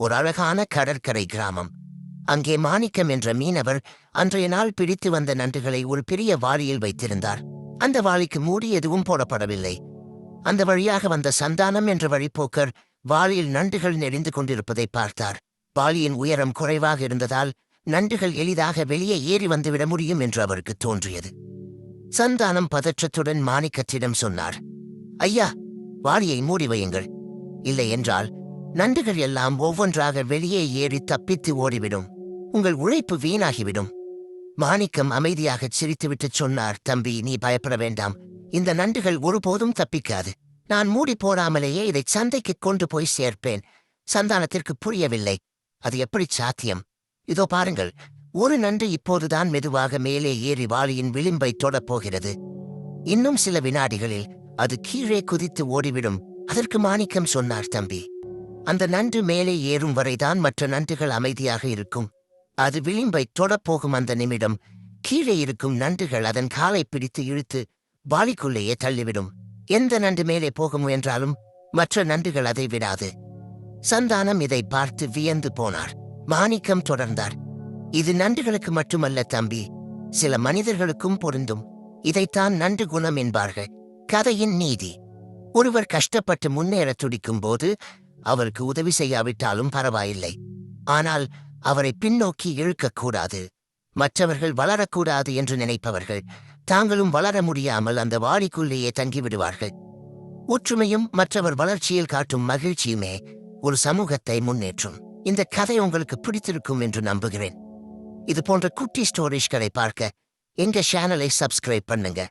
ஒரு அழகான கடற்கரை கிராமம். அங்கே மாணிக்கம் என்ற மீனவர் அன்றைய நாள் பிடித்து வந்த நண்டுகளை ஒரு பெரிய வாளியில் வைத்திருந்தார். அந்த வாளிக்கு மூடி எதுவும் போடப்படவில்லை. அந்த வழியாக வந்த சந்தானம் என்ற வழிப்போக்கர் வாளியில் நண்டுகள் நெறிந்து கொண்டிருப்பதை பார்த்தார். வாளியின் உயரம் குறைவாக இருந்ததால் நண்டுகள் எளிதாக வெளியே ஏறி வந்துவிட முடியும் என்று அவருக்கு தோன்றியது. சந்தானம் பதற்றத்துடன் மாணிக்கத்திடம் சொன்னார், ஐயா, வாளியை மூடி வையுங்கள். இல்லை என்றால் நண்டுகள் எல்லாம் ஒவ்வொன்றாக வெளியே ஏறி தப்பித்து ஓடிவிடும். உங்கள் உழைப்பு வீணாகிவிடும். மாணிக்கம் அமைதியாகச் சிரித்துவிட்டு சொன்னார், தம்பி, நீ பயப்பட வேண்டாம். இந்த நண்டுகள் ஒருபோதும் தப்பிக்காது. நான் மூடி போடாமலேயே இதை சந்தைக்கு கொண்டு போய் சேர்ப்பேன். சந்தானத்திற்கு புரியவில்லை. அது எப்படி சாத்தியம்? இதோ பாருங்கள், ஒரு நண்டு இப்போதுதான் மெதுவாக மேலே ஏறி வாளியின் விளிம்பை தொடப்போகிறது. இன்னும் சில வினாடிகளில் அது கீழே குதித்து ஓடிவிடும். அதற்கு மாணிக்கம் சொன்னார், தம்பி, அந்த நண்டு மேலே ஏறும் வரைதான் மற்ற நண்டுகள் அமைதியாக இருக்கும். அது விளிம்பை தொடப்போகும் அந்த நிமிடம் கீழே இருக்கும் நண்டுகள் அதன் காலை பிடித்து இழுத்து வாளிக்குள்ளேயே தள்ளிவிடும். எந்த நண்டு மேலே போக முயன்றாலும் மற்ற நண்டுகள் அதை விடாது. சந்தானம் இதை பார்த்து வியந்து போனார். மாணிக்கம் தொடர்ந்தார், இது நண்டுகளுக்கு மட்டுமல்ல தம்பி, சில மனிதர்களுக்கும் பொருந்தும். இதைத்தான் நண்டு குணம் என்பார்கள். கதையின் நீதி: ஒருவர் கஷ்டப்பட்டு முன்னேற துடிக்கும் போது அவருக்கு உதவி செய்யாவிட்டாலும் பரவாயில்லை. ஆனால் அவரை பின்னோக்கி இழுக்கக்கூடாது. மற்றவர்கள் வளரக்கூடாது என்று நினைப்பவர்கள் தாங்களும் வளர முடியாமல் அந்த வாளிக்குள்ளேயே தங்கிவிடுவார்கள். ஒற்றுமையும் மற்றவர் வளர்ச்சியில் காட்டும் மகிழ்ச்சியுமே ஒரு சமூகத்தை முன்னேற்றும். இந்த கதை உங்களுக்கு பிடித்திருக்கும் என்று நம்புகிறேன். இது போன்ற குட்டி ஸ்டோரிஸ்களை பார்க்க எங்க சேனலை சப்ஸ்கிரைப் பண்ணுங்க.